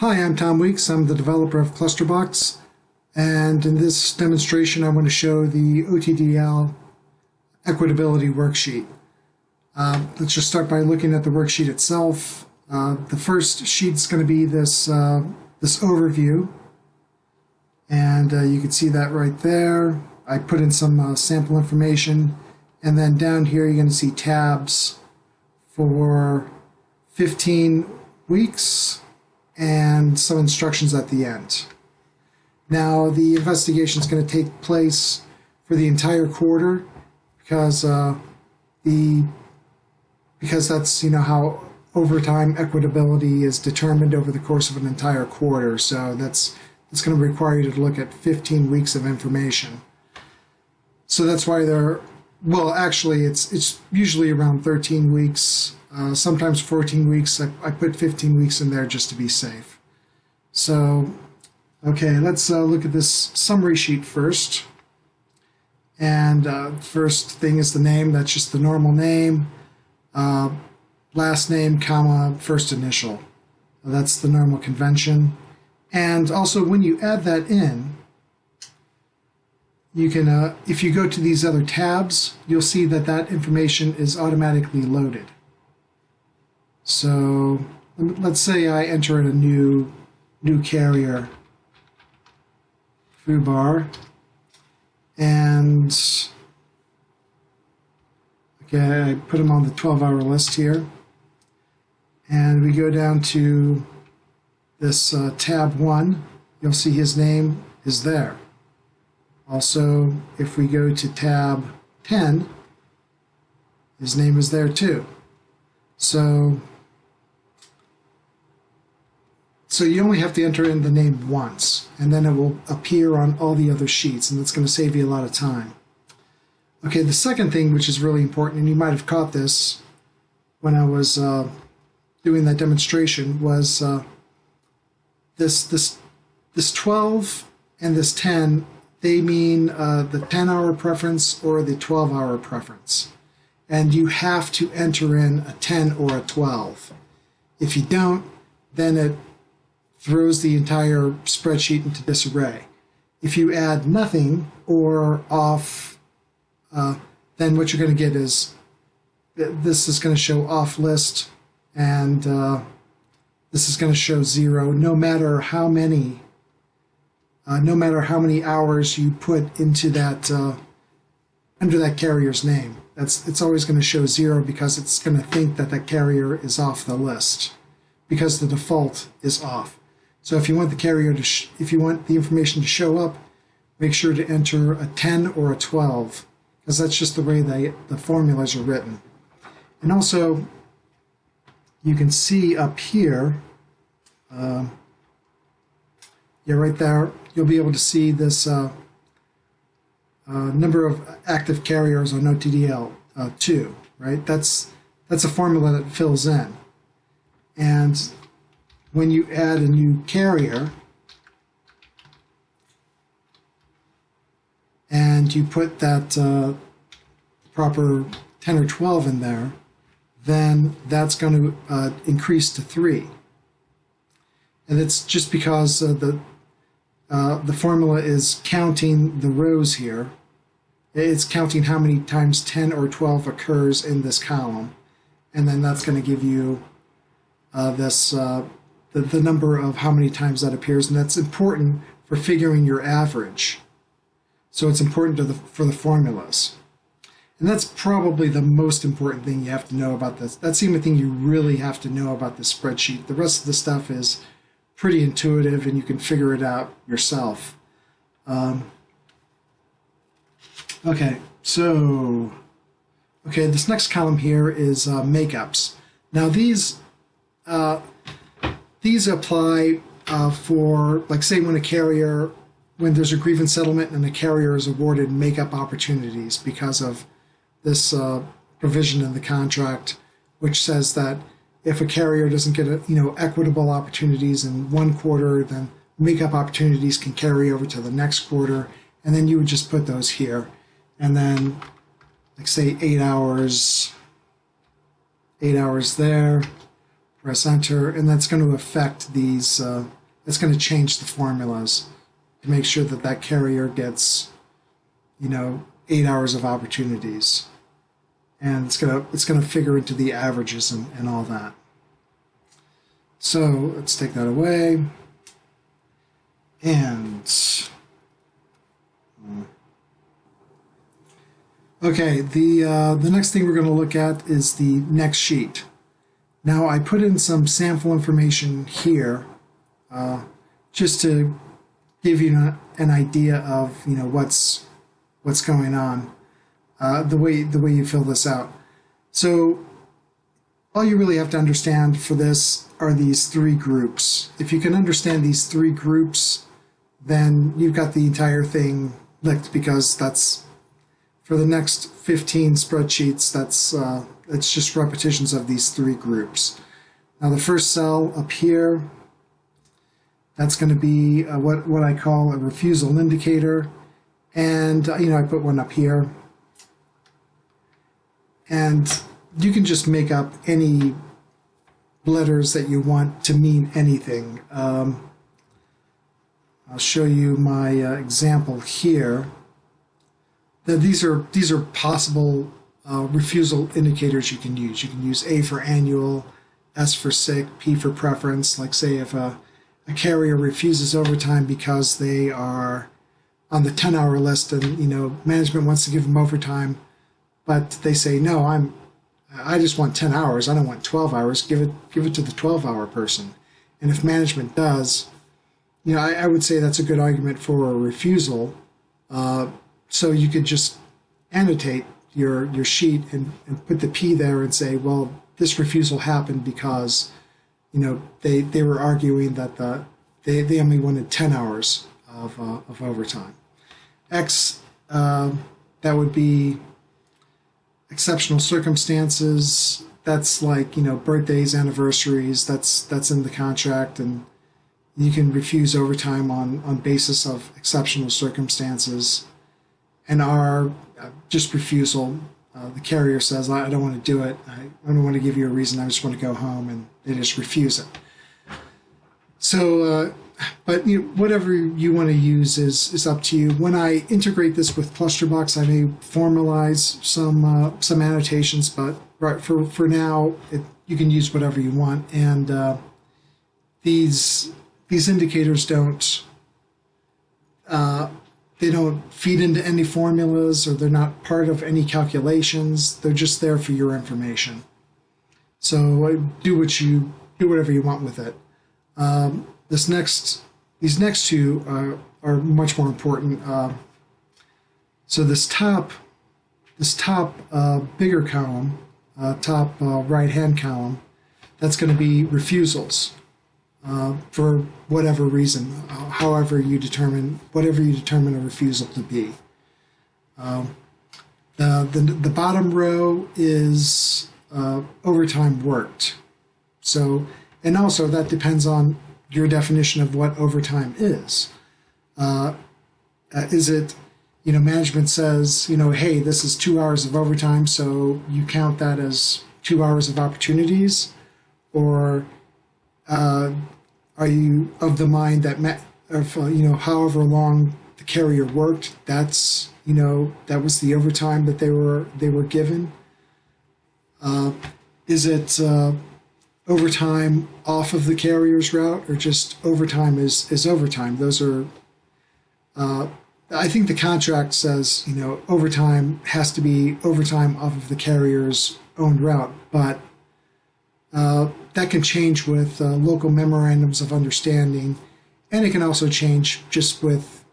Hi, I'm Tom Weeks. I'm the developer of Klusterbox, and in this demonstration I want to show the OTDL Equitability worksheet. Let's just start by looking at the worksheet itself. The first sheet is going to be this overview, and you can see that right there. I put in some sample information, and then down here you're going to see tabs for 15 weeks and some instructions at the end. Now the investigation is going to take place for the entire quarter because that's how overtime equitability is determined over the course of an entire quarter. So it's going to require you to look at 15 weeks of information. So that's why actually it's usually around 13 weeks. Sometimes 14 weeks. I put 15 weeks in there just to be safe. So, okay, let's look at this summary sheet first. And first thing is the name. That's just the normal name. Last name, comma, first initial. That's the normal convention. And also, when you add that in, you can, if you go to these other tabs, you'll see that information is automatically loaded. So let's say I enter in a new carrier, FUBAR, and okay, I put him on the 12-hour list here, and we go down to this tab 1. You'll see his name is there. Also, if we go to tab 10, his name is there too. So you only have to enter in the name once, and then it will appear on all the other sheets, and that's going to save you a lot of time. Okay, the second thing, which is really important, and you might have caught this when I was doing that demonstration, was this 12 and this 10. They mean the 10-hour preference or the 12-hour preference, and you have to enter in a 10 or a 12. If you don't, then it throws the entire spreadsheet into disarray. If you add nothing or off, then what you're going to get is this is going to show off list, and this is going to show 0 no matter how many hours you put into that under that carrier's name. It's always going to show 0 because it's going to think that carrier is off the list because the default is off. So if you want the carrier to, if you want the information to show up, make sure to enter a 10 or a 12, because that's just the way the formulas are written. And also, you can see up here, yeah, right there, you'll be able to see this number of active carriers on OTDL 2, right? That's a formula that fills in. And when you add a new carrier and you put that proper 10 or 12 in there, then that's going to increase to 3. And it's just because the formula is counting the rows here. It's counting how many times 10 or 12 occurs in this column, and then that's going to give you the number of how many times that appears, and that's important for figuring your average. So it's important for the formulas. And that's probably the most important thing you have to know about this. That's the only thing you really have to know about this spreadsheet. The rest of the stuff is pretty intuitive, and you can figure it out yourself. Okay, this next column here is makeups. Now these apply for, like, say when there's a grievance settlement and a carrier is awarded makeup opportunities because of this provision in the contract, which says that if a carrier doesn't get equitable opportunities in one quarter, then makeup opportunities can carry over to the next quarter, and then you would just put those here, and then, like, say 8 hours there, press enter, and that's going to affect these, it's going to change the formulas to make sure that that carrier gets, 8 hours of opportunities. And it's gonna figure into the averages and all that. So let's take that away. And okay, the next thing we're going to look at is the next sheet. Now I put in some sample information here, just to give you an idea of what's going on, the way you fill this out. So all you really have to understand for this are these three groups. If you can understand these three groups, then you've got the entire thing licked, because that's for the next 15 spreadsheets. It's just repetitions of these three groups. Now the first cell up here, that's going to be what I call a refusal indicator, and I put one up here, and you can just make up any letters that you want to mean anything. I'll show you my example here. These are possible refusal indicators you can use. You can use A for annual, S for sick, P for preference. Like say if a carrier refuses overtime because they are on the 10-hour list, and management wants to give them overtime, but they say no, I just want 10 hours. I don't want 12 hours. Give it to the 12-hour person. And if management does, I would say that's a good argument for a refusal. So you could just annotate your sheet and put the P there and say, well, this refusal happened because they were arguing that they only wanted 10 hours of overtime. X, that would be exceptional circumstances. That's like birthdays, anniversaries. That's in the contract, and you can refuse overtime on basis of exceptional circumstances. And R, just refusal. The carrier says, I don't want to do it. I don't want to give you a reason. I just want to go home, and they just refuse it. So, but whatever you want to use is up to you. When I integrate this with Klusterbox, I may formalize some annotations, but for now, you can use whatever you want. And these indicators don't feed into any formulas, or they're not part of any calculations. They're just there for your information. So do whatever you want with it. These next two are much more important. So this top bigger column, top right-hand column, that's going to be refusals for whatever reason, whatever you determine a refusal to be. The bottom row is overtime worked. So, and also that depends on your definition of what overtime is. Is it, management says, hey, this is 2 hours of overtime, so you count that as 2 hours of opportunities? Or are you of the mind that, however long the carrier worked, that was the overtime that they were given? Is it overtime off of the carrier's route, or just overtime is overtime? Those are, I think the contract says, overtime has to be overtime off of the carrier's own route, but that can change with local memorandums of understanding, and it can also change just with,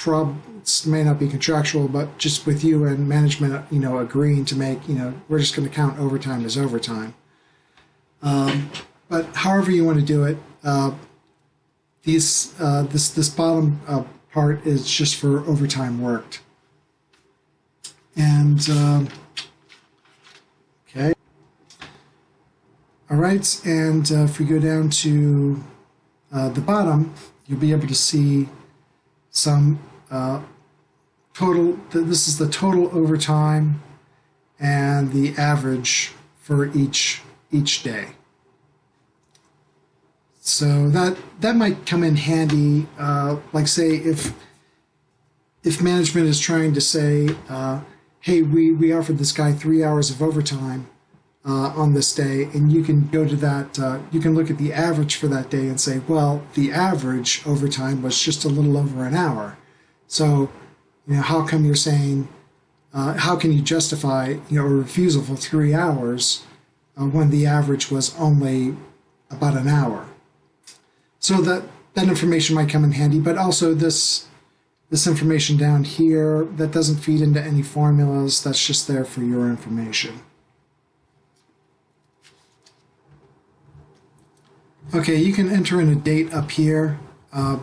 it may not be contractual, but just with you and management, agreeing to make, we're just going to count overtime as overtime. But however you want to do it, this bottom part is just for overtime worked. And okay, all right. And if we go down to the bottom, you'll be able to see some total. This is the total overtime and the average for each day. So that might come in handy, like say if management is trying to say, hey, we offered this guy 3 hours of overtime on this day, and you can go to that, you can look at the average for that day and say, well, the average overtime was just a little over an hour. So, how come you're saying, how can you justify, a refusal for 3 hours when the average was only about an hour? So that information might come in handy, but also this information down here that doesn't feed into any formulas, that's just there for your information. Okay, you can enter in a date up here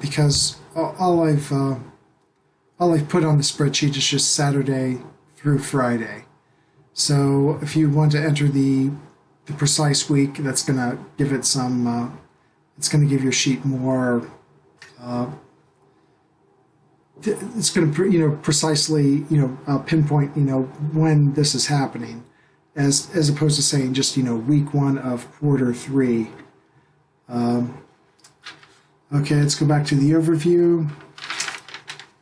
because all I've put on the spreadsheet is just Saturday through Friday. So if you want to enter the precise week, that's going to give it some. It's going to give your sheet more. It's going to precisely pinpoint when this is happening, as opposed to saying just week 1 of quarter 3. Okay, let's go back to the overview.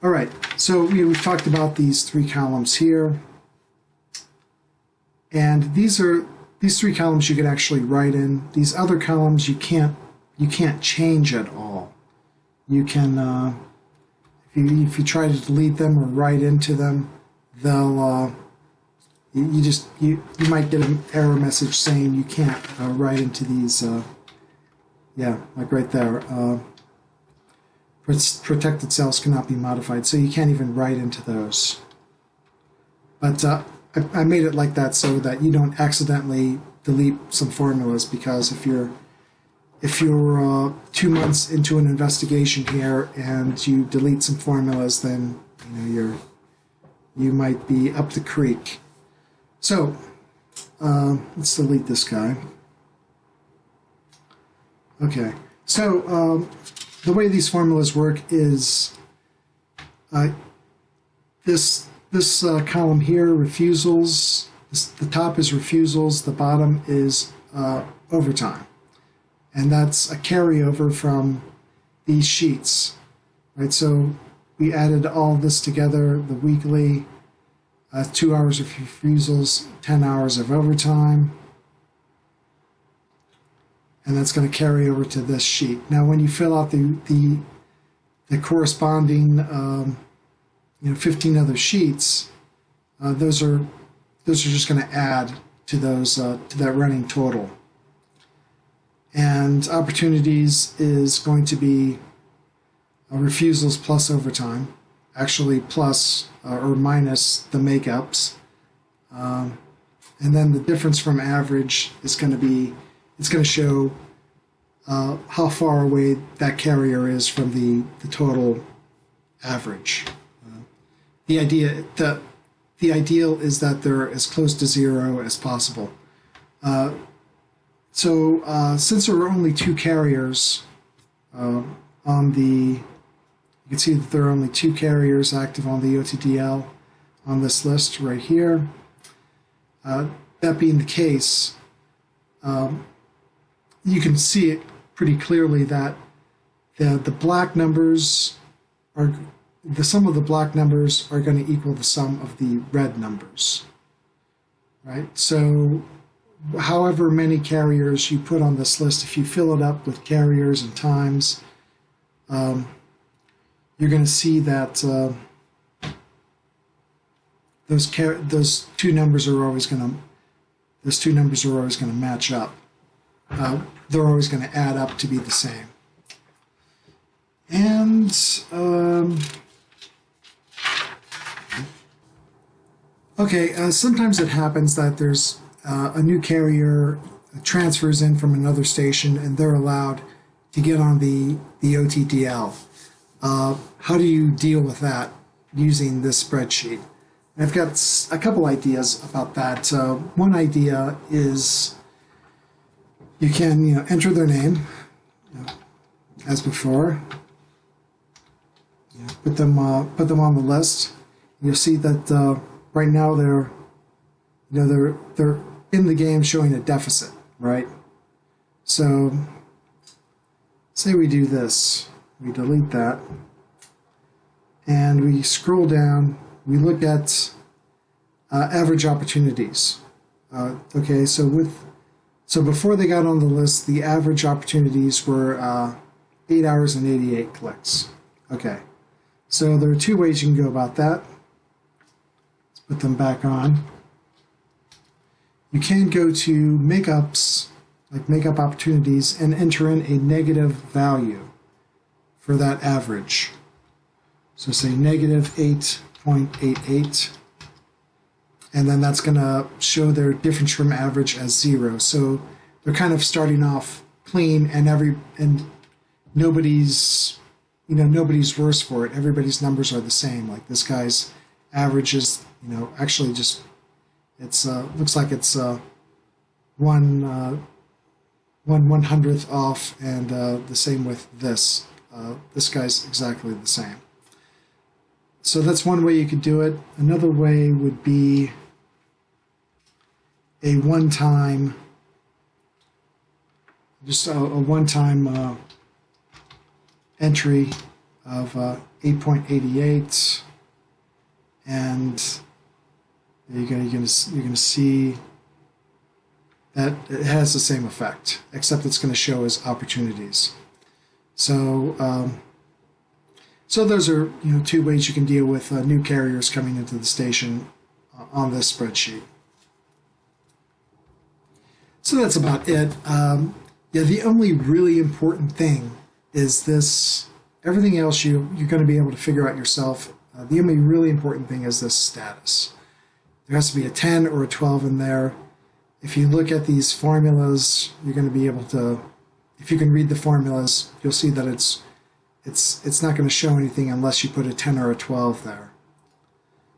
All right, so we've talked about these 3 columns here, and these 3 columns you could actually write in. These other columns you can't change at all. You can if you try to delete them or write into them, they'll you might get an error message saying you can't write into these. Yeah, like right there. Protected cells cannot be modified, so you can't even write into those. But I made it like that so that you don't accidentally delete some formulas, because if you're 2 months into an investigation here and you delete some formulas, then you might be up the creek. So let's delete this guy. Okay, so the way these formulas work is this column here, refusals. The top is refusals. The bottom is overtime, and that's a carryover from these sheets, right? So we added all this together: the weekly, 2 hours of refusals, 10 hours of overtime. And that's going to carry over to this sheet. Now, when you fill out the corresponding 15 other sheets, those are just going to add to those to that running total. And opportunities is going to be refusals plus overtime, actually plus or minus the makeups, and then the difference from average is going to be. It's going to show how far away that carrier is from the total average. The ideal is that they're as close to 0 as possible. So since there are only 2 carriers you can see that there are only 2 carriers active on the OTDL on this list right here. That being the case, you can see it pretty clearly that the black numbers are, the sum of the black numbers are going to equal the sum of the red numbers, right? So however many carriers you put on this list, if you fill it up with carriers and times, you're going to see that those 2 numbers are always going to match up. They're always going to add up to be the same. And sometimes it happens that there's a new carrier transfers in from another station and they're allowed to get on the OTDL. How do you deal with that using this spreadsheet? I've got a couple ideas about that. One idea is you can enter their name as before. Put them on the list. You'll see that right now they're in the game showing a deficit, right? So say we do this, we delete that, and we scroll down, we look at average opportunities. Okay, so before they got on the list, the average opportunities were 8 hours and 88 clicks. Okay, so there are two ways you can go about that. Let's put them back on. You can go to makeups, like makeup opportunities, and enter in a negative value for that average. So say negative 8.88, and then that's going to show their difference from average as 0. So they're kind of starting off clean, and nobody's worse for it. Everybody's numbers are the same. Like this guy's average is, actually just it's looks like it's 1/100th off, and the same with this. This guy's exactly the same. So that's one way you could do it. Another way would be a one-time, just a one-time entry of 8.88, and you're gonna see that it has the same effect, except it's going to show as opportunities. So so those are two ways you can deal with new carriers coming into the station on this spreadsheet. So that's about it. Yeah, the only really important thing is this. Everything else you're going to be able to figure out yourself. The only really important thing is this status. There has to be a 10 or a 12 in there. If you look at these formulas, you're going to be able to, if you can read the formulas, you'll see that it's not going to show anything unless you put a 10 or a 12 there.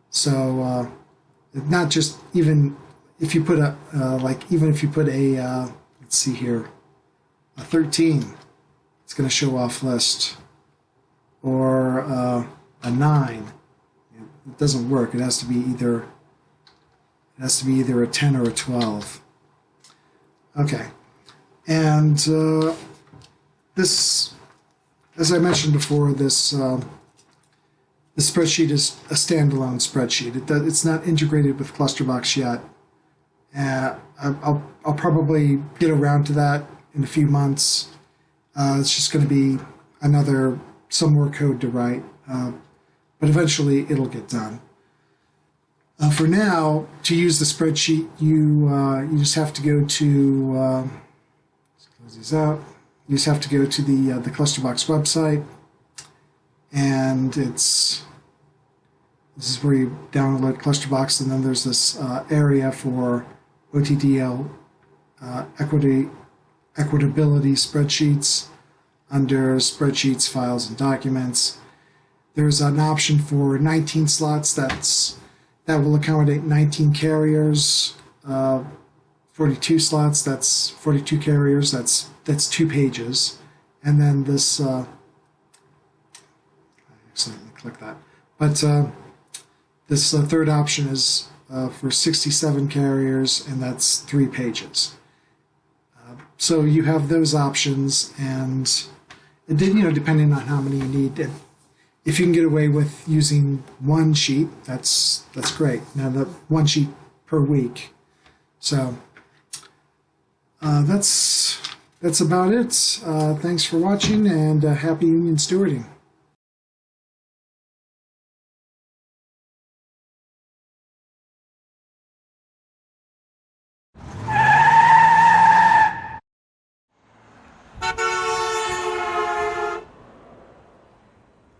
So not just, even if you put a even if you put a let's see here, a 13, it's going to show off list, or a 9. It doesn't work. It has to be either a 10 or a 12. Okay, and this, as I mentioned before, this spreadsheet is a standalone spreadsheet. It's not integrated with Klusterbox yet. I'll probably get around to that in a few months. It's just going to be some more code to write, but eventually it'll get done. For now, to use the spreadsheet, you just have to go to let's close these out. You just have to go to the Klusterbox website, and this is where you download Klusterbox, and then there's this area for OTDL Equitability spreadsheets under Spreadsheets, Files, and Documents. There's an option for 19 slots that will accommodate 19 carriers. 42 slots, that's 42 carriers, that's 2 pages. And then this, I accidentally clicked that. But this third option is for 67 carriers, and that's 3 pages. So you have those options, and depending on how many you need. If you can get away with using one sheet, that's great. Now, the one sheet per week. So that's about it. Thanks for watching, and happy union stewarding.